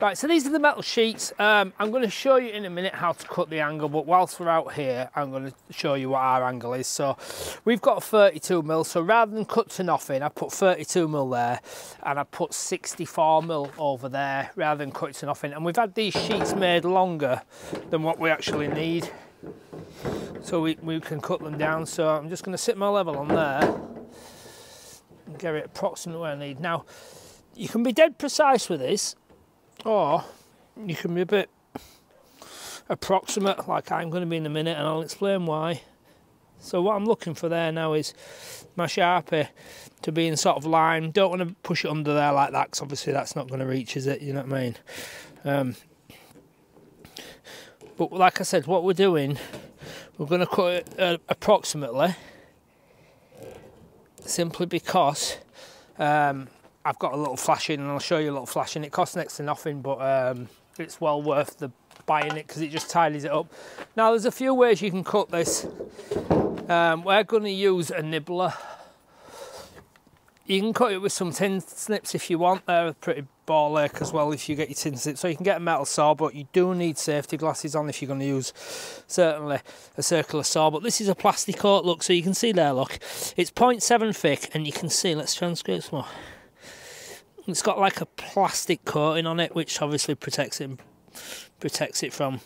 Right, so these are the metal sheets. I'm going to show you in a minute how to cut the angle, but whilst we're out here, I'm going to show you what our angle is. So we've got a 32mm, so rather than cut to nothing, I put 32mm there, and I put 64mm over there, rather than cut it to nothing. And we've had these sheets made longer than what we actually need, so we can cut them down. So I'm just going to sit my level on there, and get it approximately where I need. Now, you can be dead precise with this, or you can be a bit approximate like I'm going to be in a minute, and I'll explain why. So what I'm looking for there now is my Sharpie to be in sort of line. Don't want to push it under there like that, because obviously that's not going to reach, is it? You know what I mean? But like I said, what we're doing, we're going to cut it approximately, simply because I've got a little flashing, and I'll show you a little flashing. It costs next to nothing, but it's well worth the buying it, because it just tidies it up. Now, there's a few ways you can cut this. We're going to use a nibbler. You can cut it with some tin snips if you want. They're pretty ball ache as well if you get your tin snips. So you can get a metal saw, but you do need safety glasses on if you're going to use, certainly, a circular saw. But this is a plastic coat, look, so you can see there, look. It's 0.7 thick, and you can see, let's try and scrape some more. It's got like a plastic coating on it, which obviously protects it from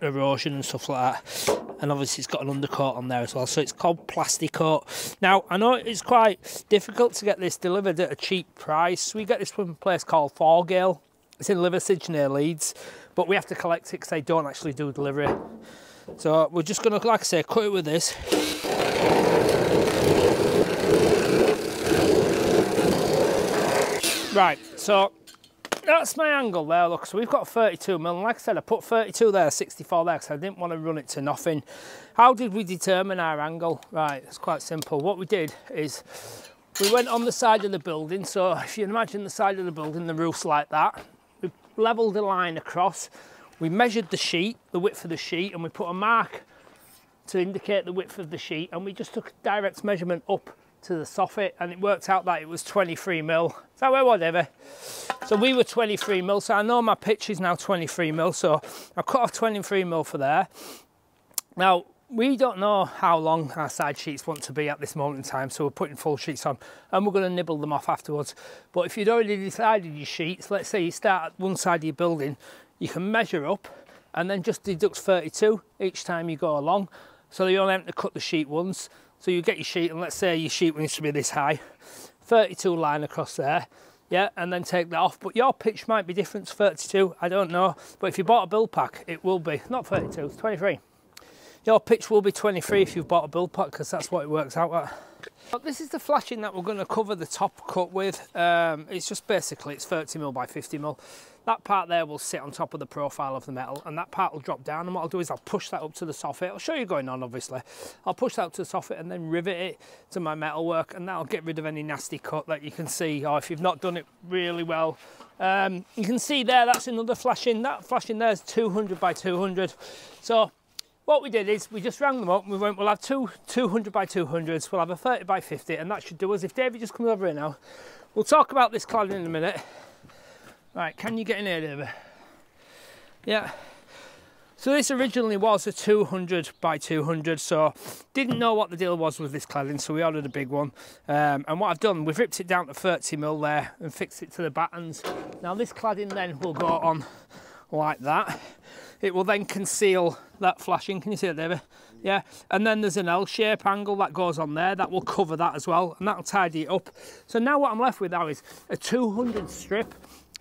erosion and stuff like that. And obviously it's got an undercoat on there as well, so it's called plastic coat. Now, I know it's quite difficult to get this delivered at a cheap price. We get this from a place called Forgale. It's in Liversedge near Leeds, but we have to collect it because they don't actually do delivery. So we're just going to, like I say, cut it with this. Right, so that's my angle there, look. So we've got 32mm, and like I said, I put 32 there, 64 there, because I didn't want to run it to nothing. How did we determine our angle? Right, it's quite simple. What we did is we went on the side of the building. So if you imagine the side of the building, the roof's like that. We levelled a line across. We measured the sheet, the width of the sheet, and we put a mark to indicate the width of the sheet, and we just took a direct measurement up to the soffit, and it worked out that it was 23mm. Is that way, whatever? So we were 23mm, so I know my pitch is now 23mm, so I cut off 23mm for there. Now, we don't know how long our side sheets want to be at this moment in time, so we're putting full sheets on, and we're going to nibble them off afterwards. But if you'd already decided your sheets, let's say you start at one side of your building, you can measure up and then just deduct 32 each time you go along, so you only have to cut the sheet once. So you get your sheet, and let's say your sheet needs to be this high, 32 line across there, yeah, and then take that off. But your pitch might be different to 32, I don't know. But if you bought a build pack, it will be, not 32, it's 23. Your pitch will be 23 if you've bought a build pack, because that's what it works out at. But this is the flashing that we're going to cover the top cut with. It's just basically, it's 30mm by 50mm. That part there will sit on top of the profile of the metal, and that part will drop down, and what I'll do is I'll push that up to the soffit. I'll show you going on, obviously. I'll push that up to the soffit and then rivet it to my metalwork, and that'll get rid of any nasty cut that you can see, or if you've not done it really well. You can see there, that's another flashing. That flashing there is 200 by 200. So what we did is we just rang them up, and we went, we'll have two 200 by 200s, we'll have a 30 by 50, and that should do us. If David just comes over here now, we'll talk about this cladding in a minute. Right, can you get in here, David? Yeah. So this originally was a 200 by 200, so didn't know what the deal was with this cladding, so we ordered a big one. And what I've done, we've ripped it down to 30mm there and fixed it to the battens. Now this cladding then will go on like that. It will then conceal that flashing. Can you see it, David? Yeah. And then there's an L-shape angle that goes on there that will cover that as well, and that'll tidy it up. So now what I'm left with now is a 200 strip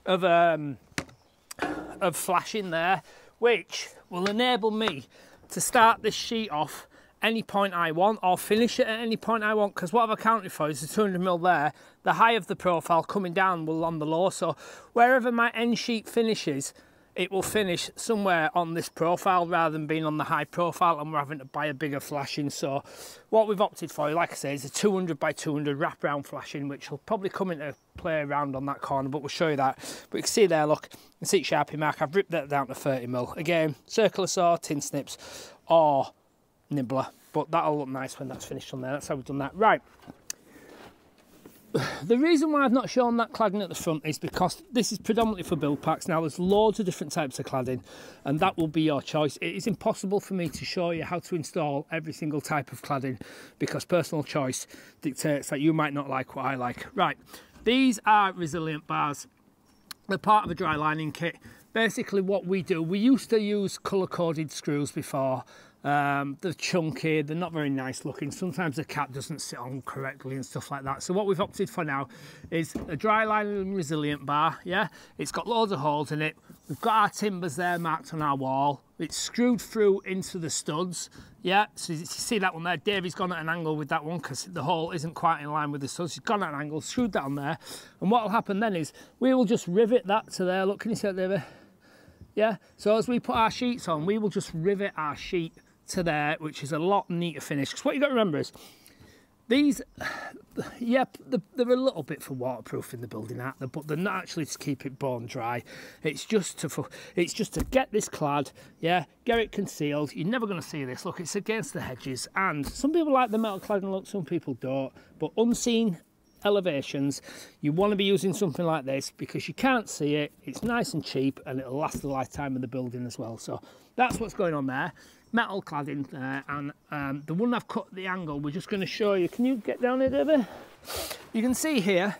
of flashing there, which will enable me to start this sheet off any point I want, or finish it at any point I want, because what I've accounted for is the 200mm there. The high of the profile coming down will on the low, so wherever my end sheet finishes, it will finish somewhere on this profile rather than being on the high profile, and we're having to buy a bigger flashing. So what we've opted for, like I say, is a 200 by 200 wraparound flashing, which will probably come into play around on that corner, but we'll show you that. But you can see there, look, you can see Sharpie mark. I've ripped that down to 30mm. Again, circular saw, tin snips, or nibbler, but that'll look nice when that's finished on there. That's how we've done that. Right. The reason why I've not shown that cladding at the front is because this is predominantly for build packs. Now there's loads of different types of cladding and that will be your choice. It is impossible for me to show you how to install every single type of cladding because personal choice dictates that you might not like what I like. Right, these are resilient bars. They're part of a dry lining kit. Basically what we do, we used to use colour-coded screws before. They're chunky, they're not very nice looking. Sometimes the cap doesn't sit on correctly and stuff like that. So what we've opted for now is a dry lining resilient bar, yeah? It's got loads of holes in it. We've got our timbers there marked on our wall. It's screwed through into the studs, yeah? So you see that one there, Davey's gone at an angle with that one because the hole isn't quite in line with the studs. He's gone at an angle, screwed that on there. And what will happen then is we will just rivet that to there. Look, can you see that, Davey? Yeah, so as we put our sheets on, we will just rivet our sheet to there, which is a lot neater finish. Because what you got to remember is, these, yeah, they're a little bit for waterproofing the building, aren't they? But they're not actually to keep it bone dry. It's just to get this clad, yeah, get it concealed. You're never going to see this. Look, it's against the hedges, and some people like the metal cladding look, some people don't. But unseen elevations, you want to be using something like this because you can't see it, it's nice and cheap, and it'll last the lifetime of the building as well. So that's what's going on there, metal cladding there. And the one I've cut the angle, we're just going to show you. Can you get down here, David? You can see here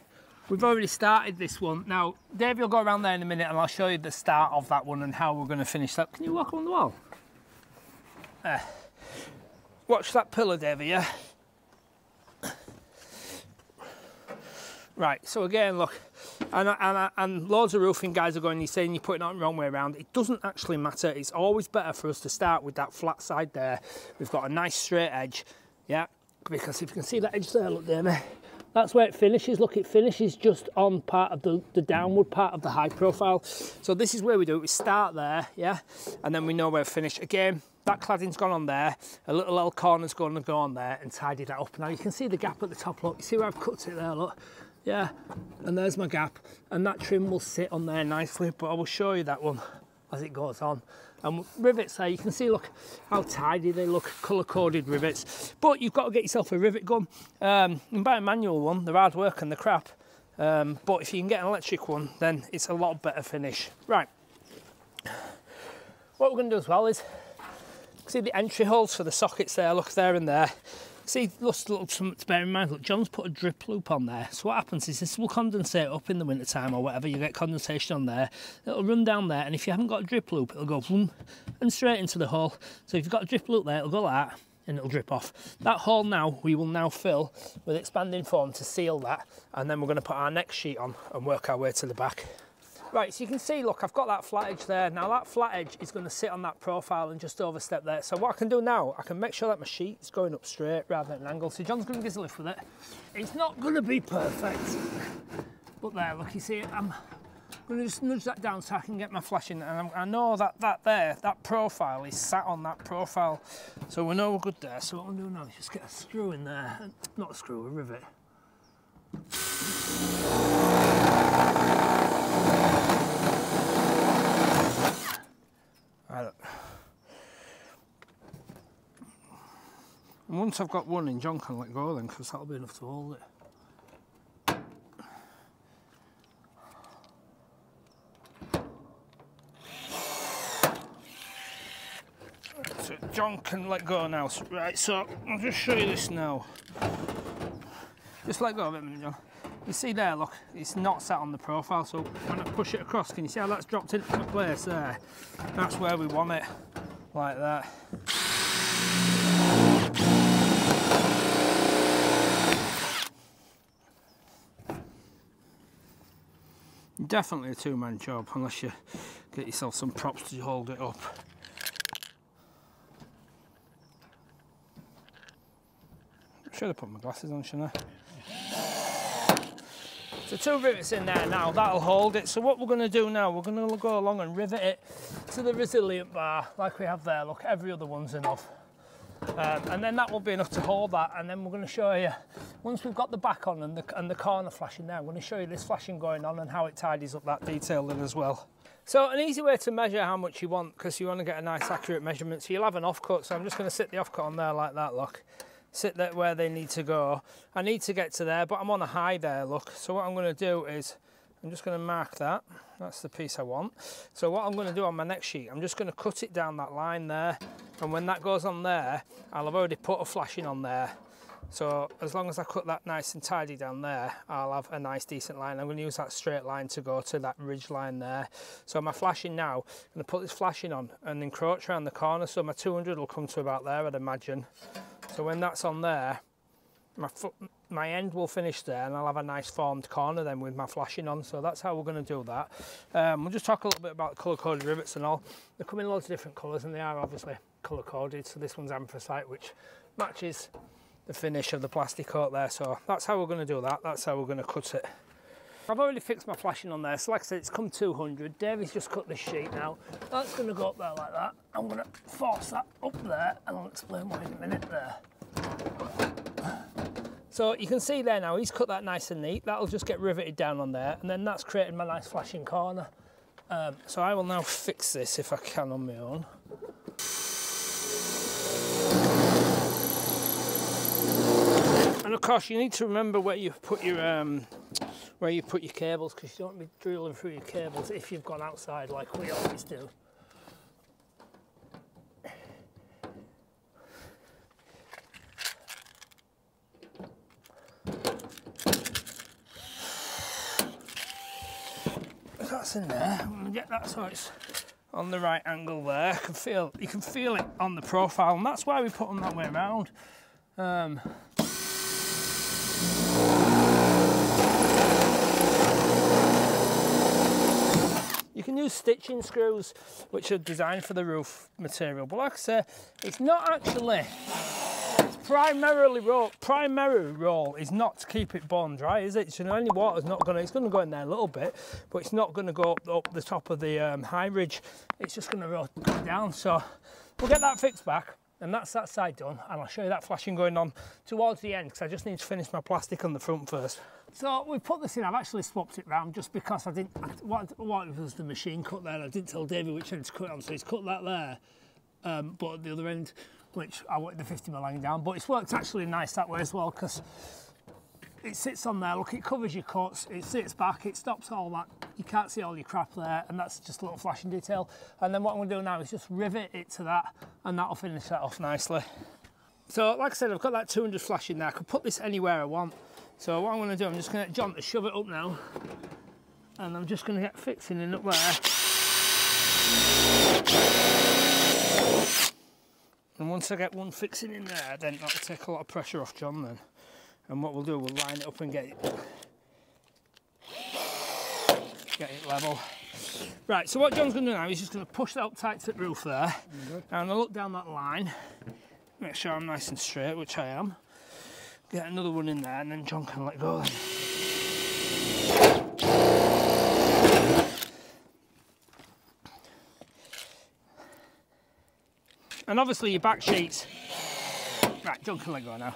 we've already started this one. Now Dave will go around there in a minute and I'll show you the start of that one and how we're going to finish that. Can you walk along the wall? Watch that pillar, David, yeah? Right, so again, look, and loads of roofing guys are going, you're saying you're putting it the wrong way around. It doesn't actually matter. It's always better for us to start with that flat side there. We've got a nice straight edge, yeah, because if you can see that edge there, look there, that's where it finishes. Look, it finishes just on part of the downward part of the high profile. So this is where we do it. We start there, yeah, and then we know where to finish. Again, that cladding's gone on there, a little L corner's going to go on there and tidy that up. Now you can see the gap at the top, look, you see where I've cut it there, look. Yeah, and there's my gap, and that trim will sit on there nicely, but I will show you that one as it goes on. And rivets there, you can see, look how tidy they look, colour-coded rivets. But you've got to get yourself a rivet gun. And buy a manual one, they're hard work and they're crap. But if you can get an electric one, then it's a lot better finish. Right, what we're going to do as well is, see the entry holes for the sockets there, look there and there. See, just a little something to bear in mind. Look, John's put a drip loop on there. So what happens is this will condensate up in the winter time or whatever. You get condensation on there. It'll run down there, and if you haven't got a drip loop, it'll go boom and straight into the hole. So if you've got a drip loop there, it'll go like that, and it'll drip off. That hole now, we will now fill with expanding foam to seal that, and then we're going to put our next sheet on and work our way to the back. Right, so you can see, look, I've got that flat edge there. Now that flat edge is going to sit on that profile and just overstep there. So what I can do now, I can make sure that my sheet is going up straight rather than an angle. So John's going to give us a lift with it. It's not going to be perfect, but there, look, you see, I'm going to just nudge that down so I can get my flashing. And I know that profile is sat on that profile. So we know we're good there. So what I'm doing now is just get a screw in there. Not a screw, a rivet. And once I've got one in, John can let go then, because that'll be enough to hold it. So John can let go now. Right, so I'll just show you this now. Just let go of it a minute, John. You see there, look, it's not sat on the profile, so when I push it across, can you see how that's dropped into place there? That's where we want it, like that. Definitely a two-man job, unless you get yourself some props to hold it up. Should have put my glasses on, shouldn't I? So two rivets in there now, that'll hold it. So what we're going to do now, we're going to go along and rivet it to the resilient bar like we have there. Look, every other one's enough. And then that will be enough to hold that, and then we're going to show you, once we've got the back on and the corner flashing there, I'm going to show you this flashing going on and how it tidies up that detail then as well. So an easy way to measure how much you want, because you want to get a nice accurate measurement, so you'll have an offcut, so I'm just going to sit the offcut on there like that, look. sit there where they need to go. I need to get to there, but I'm on a high there, look. So what I'm going to do is, I'm just going to mark that. That's the piece I want. So what I'm going to do on my next sheet, I'm just going to cut it down that line there. And when that goes on there, I'll have already put a flashing on there. So as long as I cut that nice and tidy down there, I'll have a nice decent line. I'm going to use that straight line to go to that ridge line there. So my flashing now, I'm going to put this flashing on and encroach around the corner. So my 200 will come to about there, I'd imagine. So when that's on there, my end will finish there and I'll have a nice formed corner then with my flashing on. So that's how we're going to do that. We'll just talk a little bit about the colour-coded rivets and all. They come in loads of different colours and they are obviously colour-coded. So this one's anthracite, which matches the finish of the plastic coat there. So that's how we're going to do that. That's how we're going to cut it. I've already fixed my flashing on there. So like I said, it's come 200. Davey's just cut this sheet now. That's going to go up there like that. I'm going to force that up there and I'll explain why in a minute there. So you can see there now, he's cut that nice and neat. That'll just get riveted down on there. And then that's created my nice flashing corner. So I will now fix this if I can on my own. And of course, you need to remember where you put your cables, because you don't want to be drilling through your cables if you've gone outside like we always do. That's in there. I'm going to get that so it's on the right angle there. You can feel it on the profile, and that's why we put them that way around. You can use stitching screws, which are designed for the roof material, but like I say, it's not actually. Its primary role is not to keep it bone dry, is it? So any water's not going to, it's going to go in there a little bit, but it's not going to go up the top of the high ridge. It's just going to go down. So we'll get that fixed back, and that's that side done, and I'll show you that flashing going on towards the end, because I just need to finish my plastic on the front first. So we put this in. I've actually swapped it round just because I didn't. What was the machine cut there? I didn't tell David which end to cut on, so he's cut that there, but at the other end, which I wanted the 50mm lying down, but it's worked actually nice that way as well, because it sits on there. Look, it covers your cuts, it sits back, it stops all that. You can't see all your crap there, and that's just a little flashing detail. And then what I'm going to do now is just rivet it to that, and that'll finish that off nicely. So like I said, I've got that 200 flashing there. I can put this anywhere I want. So what I'm going to do, I'm just going to get John to shove it up now, and I'm just going to get fixing in up there. And once I get one fixing in there, then that'll take a lot of pressure off John then. And what we'll do, we'll line it up and get it level. Right, so what John's going to do now, he's just going to push that up tight to the roof there. And I'll look down that line, make sure I'm nice and straight, which I am. Get another one in there, and then John can let go then. And obviously your back sheets, right, John can let go now.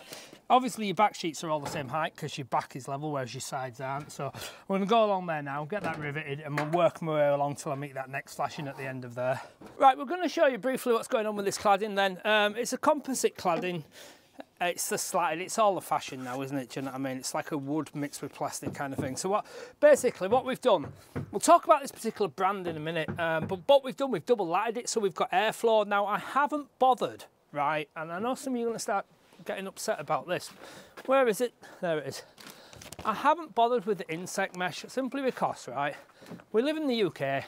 Obviously your back sheets are all the same height because your back is level, whereas your sides aren't. So we're going to go along there now, get that riveted, and we'll work my way along till I meet that next flashing at the end of there. Right, we're going to show you briefly what's going on with this cladding then. It's a composite cladding. It's the slatted, it's all the fashion now, isn't it? Do you know what I mean? It's like a wood mixed with plastic kind of thing. So basically what we've done, we'll talk about this particular brand in a minute, but what we've done, we've double latted it so we've got airflow. Now I haven't bothered, right? And I know some of you are going to start getting upset about this. Where is it? There it is. I haven't bothered with the insect mesh simply because, right, we live in the UK.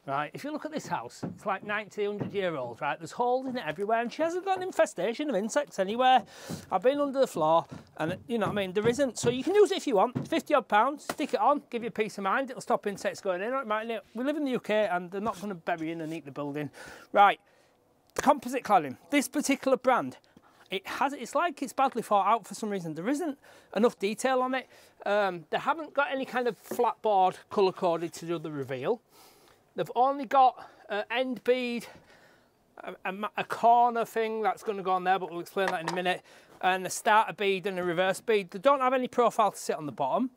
Right, if you look at this house, it's like 90, 100-year-old, right? There's holes in it everywhere, and she hasn't got an infestation of insects anywhere. I've been under the floor, and you know what I mean, there isn't. So you can use it if you want, £50 odd, stick it on, give you peace of mind, it'll stop insects going in. Right, we live in the UK, and they're not going to bury in and eat the building. Right, composite cladding, this particular brand, it's like it's badly thought out for some reason. There isn't enough detail on it. They haven't got any kind of flat board colour-coded to do the reveal. They've only got an end bead, a corner thing that's going to go on there, but we'll explain that in a minute, and a starter bead and a reverse bead. They don't have any profile to sit on the bottom.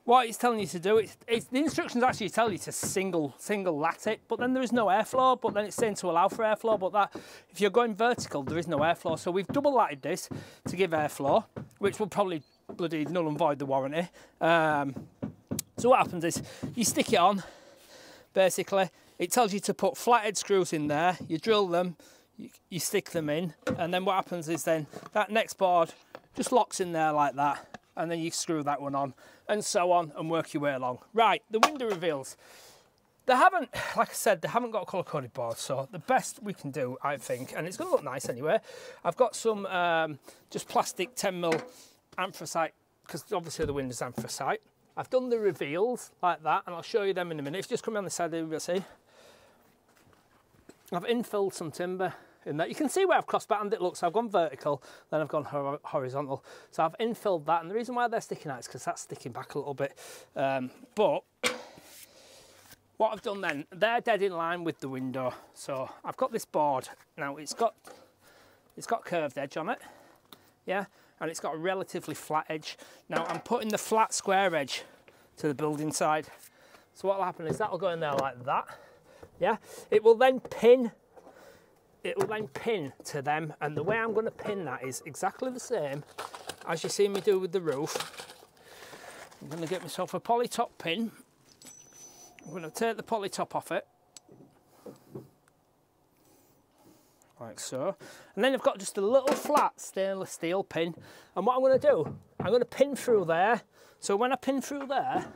what it's telling you to do, the instructions actually tell you to single lat it, but then there is no airflow, but then it's saying to allow for airflow, but that, if you're going vertical, there is no airflow. So we've double latted this to give airflow, which will probably bloody null and void the warranty. So what happens is, you stick it on, basically, it tells you to put flathead screws in there, you drill them, you stick them in, and then what happens is then, that next board just locks in there like that, and then you screw that one on, and so on, and work your way along. Right, the window reveals. They haven't, like I said, they haven't got a colour-coded board, so the best we can do, I think, and it's going to look nice anyway, I've got some just plastic 10mm anthracite, because obviously the window's anthracite. I've done the reveals like that, and I'll show you them in a minute. If you just come around the side there, you'll see. I've infilled some timber in that. You can see where I've cross-battened it. Look, so I've gone vertical, then I've gone horizontal. So I've infilled that, and the reason why they're sticking out is because that's sticking back a little bit. But what I've done then, they're dead in line with the window. So I've got this board. Now it's got curved edge on it, yeah, and it's got a relatively flat edge. Now I'm putting the flat square edge to the building side. So what will happen is that will go in there like that, yeah. It will then pin to them, and the way I'm going to pin that is exactly the same as you see me do with the roof. I'm going to get myself a poly top pin. I'm going to take the poly top off it, like so, and then I've got just a little flat stainless steel pin, and what I'm going to do, I'm going to pin through there. So when I pin through there,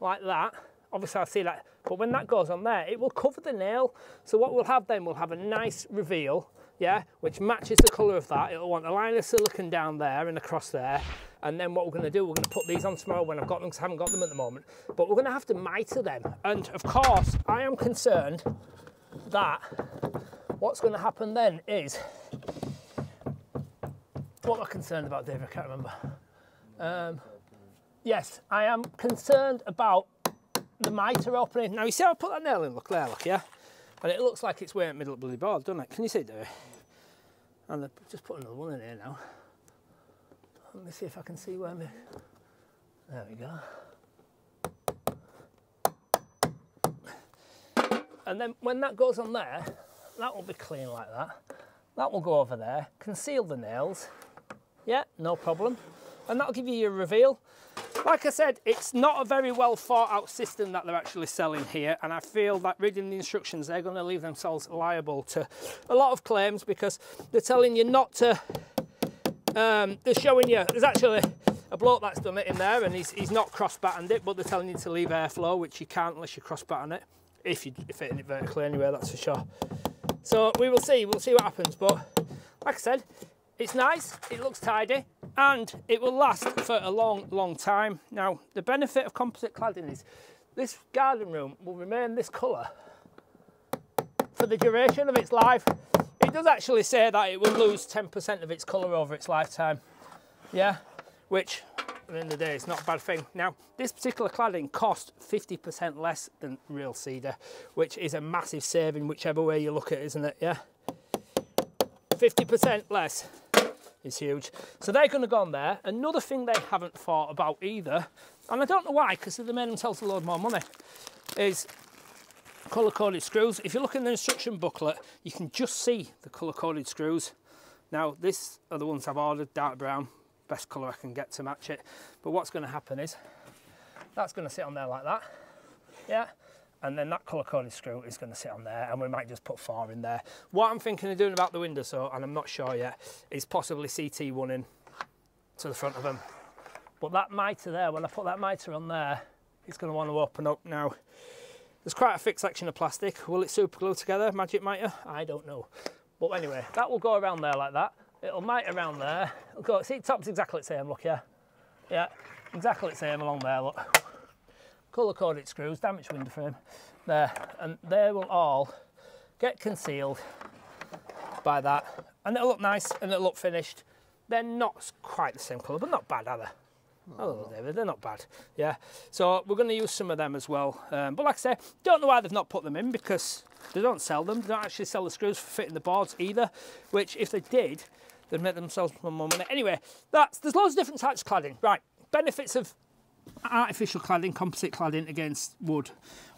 like that, obviously I see that, but when that goes on there, it will cover the nail. So what we'll have then, we'll have a nice reveal, yeah, which matches the colour of that. It'll want a line of silicone down there and across there. And then what we're going to do, we're going to put these on tomorrow when I've got them, because I haven't got them at the moment. But we're going to have to mitre them. And of course, I am concerned that what's going to happen then is, what am I concerned about, Dave? I can't remember. Yes, I am concerned about the mitre opening. Now you see how I put that nail in, look there, look, yeah? And it looks like it's way in the middle of the bloody board, doesn't it? Can you see it, Dave? And I've just put another one in here now. Let me see if I can see where there we go. And then when that goes on there, that will be clean like that. That will go over there, conceal the nails. Yeah, no problem. And that'll give you your reveal. Like I said, it's not a very well thought out system that they're actually selling here, and I feel that reading the instructions, they're going to leave themselves liable to a lot of claims, because they're telling you not to, they're showing you, there's actually a bloke that's done it in there, and he's not cross-battened it, but they're telling you to leave airflow, which you can't unless you cross-batten it, if you're fitting it vertically anyway, that's for sure. So we'll see what happens, but like I said, it's nice, it looks tidy, and it will last for a long time. Now, the benefit of composite cladding is this garden room will remain this colour for the duration of its life. It does actually say that it will lose 10% of its colour over its lifetime, yeah, which at the end of the day is not a bad thing. Now, this particular cladding cost 50% less than real cedar, which is a massive saving whichever way you look at it, isn't it, yeah? 50% less is huge. So they're going to go on there. Another thing they haven't thought about either, and I don't know why, because they made themselves a load more money, is colour-coded screws. If you look in the instruction booklet, you can just see the colour-coded screws. Now, these are the ones I've ordered, dark brown, best colour I can get to match it. But what's going to happen is, that's going to sit on there like that, yeah? And then that colour-coded screw is going to sit on there, and we might just put 4 in there. What I'm thinking of doing about the windows, though, and I'm not sure yet, is possibly CT1 in to the front of them. But that mitre there, when I put that mitre on there, it's going to want to open up now. There's quite a thick section of plastic. Will it super glue together, magic mitre? I don't know. But anyway, that will go around there like that. It'll mitre around there. It'll go, see, top's exactly the same, look, yeah? Yeah, exactly the same along there, look. Colour-coded screws, damaged window frame, there, and they will all get concealed by that, and it'll look nice and it'll look finished. They're not quite the same colour, but not bad, are they? Oh, David, they're not bad, yeah. So we're going to use some of them as well, but like I say, don't know why they've not put them in, because they don't sell them. They don't actually sell the screws for fitting the boards either, which if they did, they'd make themselves more money. Anyway, there's loads of different types of cladding. Right, benefits of artificial cladding, composite cladding against wood,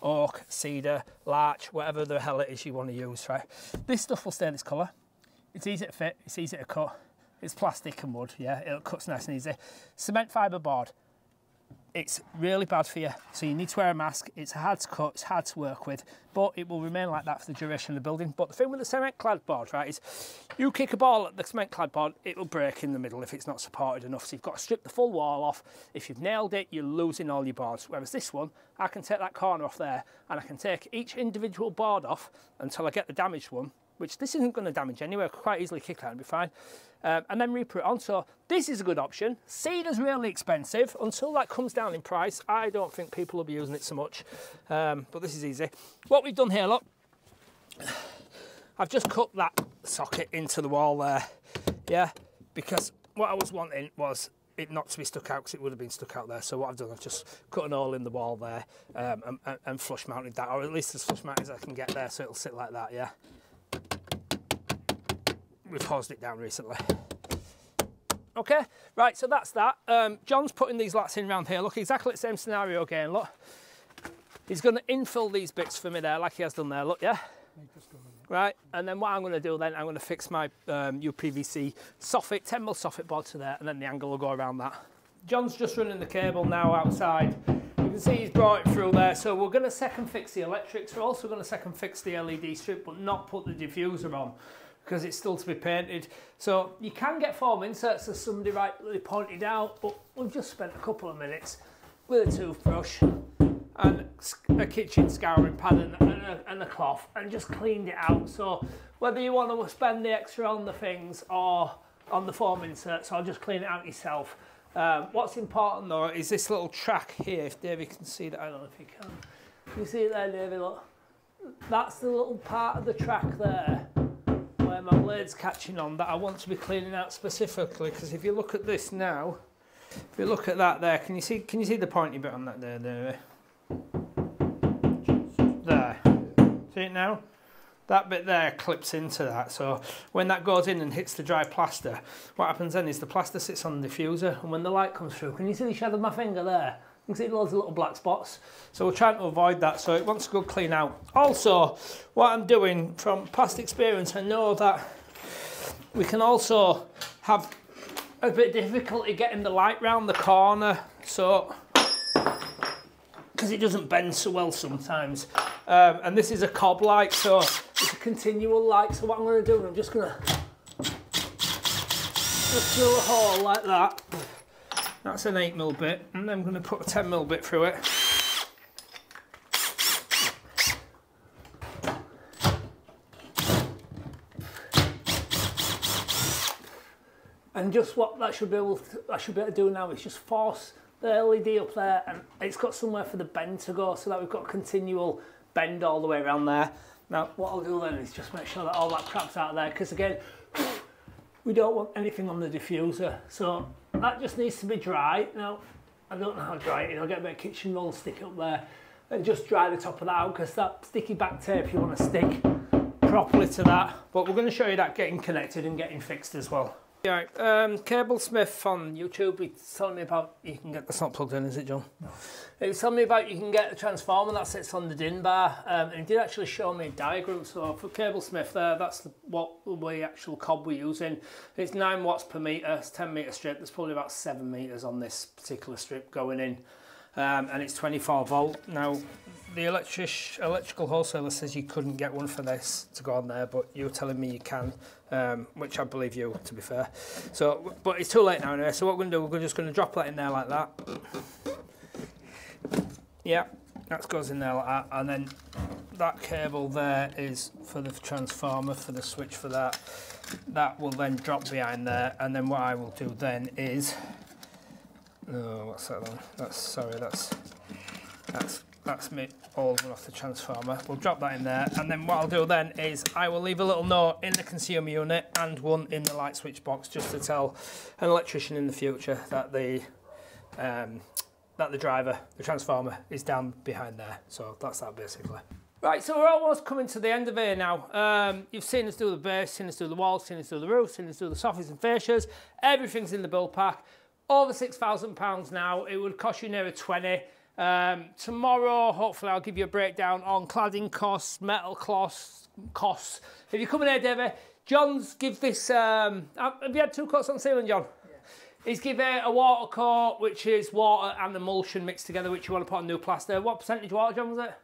oak, cedar, larch, whatever the hell it is you want to use, right? This stuff will stay this colour. It's easy to fit, it's easy to cut. It's plastic and wood, yeah, it cuts nice and easy. Cement fibre board, it's really bad for you, so you need to wear a mask. It's hard to cut, it's hard to work with, but it will remain like that for the duration of the building. But the thing with the cement clad board, right, is you kick a ball at the cement clad board, it will break in the middle if it's not supported enough. So you've got to strip the full wall off. If you've nailed it, you're losing all your boards. Whereas this one, I can take that corner off there and I can take each individual board off until I get the damaged one, which this isn't going to damage anyway. I could quite easily kick that and be fine. And then re-put it on. So this is a good option. Cedar's really expensive. Until that comes down in price, I don't think people will be using it so much. But this is easy. What we've done here, look, I've just cut that socket into the wall there, yeah, because what I was wanting was it not to be stuck out, because it would have been stuck out there. So what I've done, I've just cut an hole in the wall there and flush mounted that, or at least as flush mounted as I can get there, so it'll sit like that, yeah. We've hosed it down recently. Okay, right, so that's that. John's putting these lats in round here. Look, exactly the same scenario again, look. He's going to infill these bits for me there, like he has done there, look, yeah? Right, and then what I'm going to do then, I'm going to fix my UPVC soffit, 10mm soffit board to there, and then the angle will go around that. John's just running the cable now outside. You can see he's brought it through there, so we're going to second fix the electrics. We're also going to second fix the LED strip, but not put the diffuser on, because it's still to be painted. So you can get foam inserts, as somebody rightly pointed out, but we've just spent a couple of minutes with a toothbrush and a kitchen scouring pad and a cloth and just cleaned it out. So whether you want to spend the extra on the things or on the foam inserts, or just clean it out yourself. What's important though is this little track here, if Davey can see that. I don't know if you can. You see it there, Davey, look? That's the little part of the track there where my blade's catching on that I want to be cleaning out specifically, because if you look at this now, if you look at that there, can you see the pointy bit on that there? There. See it now? That bit there clips into that, so when that goes in and hits the dry plaster, what happens then is the plaster sits on the diffuser, and when the light comes through, can you see the shadow of my finger there? You can see loads of little black spots. So we're trying to avoid that, so it wants to go clean out. Also, what I'm doing from past experience, I know that we can also have a bit of difficulty getting the light round the corner, so because it doesn't bend so well sometimes. And this is a cob light, so it's a continual light. So what I'm going to do, I'm just going to just drill a hole like that. That's an 8mm bit, and then I'm going to put a 10mm bit through it. And just what I should be able to do now is just force the LED up there, and it's got somewhere for the bend to go, so that we've got a continual bend all the way around there. Now what I'll do then is just make sure that all that crap's out of there, because again, we don't want anything on the diffuser, so that just needs to be dry. Now I don't know how dry it is. I'll get a bit of kitchen roll, stick it up there and just dry the top of that out, because that sticky back tape you want to stick properly to that. But we're going to show you that getting connected and getting fixed as well. Yeah, Cable Smith on YouTube, he's telling me about, you can get, that's not plugged in, is it, John? No. He was telling me about you can get a transformer that sits on the DIN bar, and he did actually show me a diagram. So for Cable Smith there, that's the actual cob we're using. It's 9 watts per metre, it's 10 metre strip. There's probably about 7 metres on this particular strip going in, and it's 24 volt. Now, the electrical wholesaler says you couldn't get one for this to go on there, but you're telling me you can, which I believe you, to be fair. So, but it's too late now anyway, so what we're going to do, we're just going to drop that in there like that. Yeah, that goes in there like that, and then that cable there is for the transformer, for the switch for that. That will then drop behind there, and then what I will do then is, oh, what's that one? That's me old one off the transformer. We'll drop that in there, and then what I'll do then is I will leave a little note in the consumer unit and one in the light switch box, just to tell an electrician in the future that the transformer is down behind there. So that's that basically. Right, so we're almost coming to the end of here now. You've seen us do the base, seen us do the walls, seen us do the roof, seen us do the sofas and fascias. Everything's in the build pack. over £6,000 now. It would cost you near 20. Tomorrow, hopefully, I'll give you a breakdown on cladding costs, metal costs. If you're coming here, Davey, John's give this. Have you had 2 coats on ceiling, John? Yeah. He's given a water coat, which is water and emulsion mixed together, which you want to put on new plaster. What percentage water, John, was it?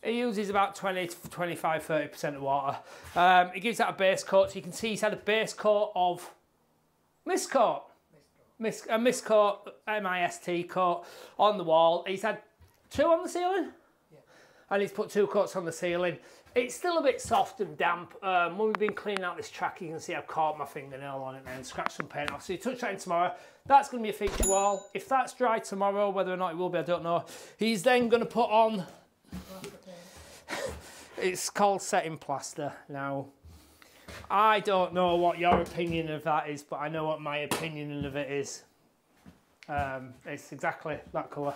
He uses about 20 to 25, 30% of water. He gives that a base coat, so you can see he's had a base coat of mist coat. A mist coat, M-I-S-T coat on the wall. He's had 2 on the ceiling? Yeah. And he's put 2 coats on the ceiling. It's still a bit soft and damp. When we've been cleaning out this track, you can see I've caught my fingernail on it and scratched some paint off. So you touch that in tomorrow. That's going to be a feature wall. If that's dry tomorrow, whether or not it will be, I don't know. He's then going to put on... It's called setting plaster. Now, I don't know what your opinion of that is, but I know what my opinion of it is. It's exactly that colour.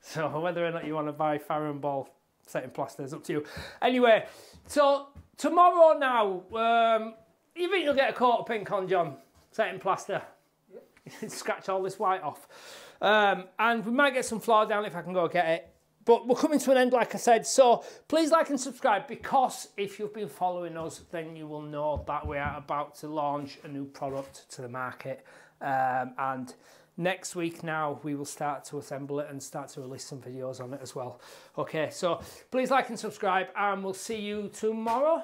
So whether or not you want to buy Farrow & Ball setting plaster is up to you. Anyway, so tomorrow now, you think you'll get a coat of pink on, John? Setting plaster. Yep. Scratch all this white off. And we might get some floor down if I can go get it. But we're coming to an end, like I said, so please like and subscribe, because if you've been following us, then you will know that we are about to launch a new product to the market. And next week now, we will start to assemble it and start to release some videos on it as well. Okay, so please like and subscribe, and we'll see you tomorrow.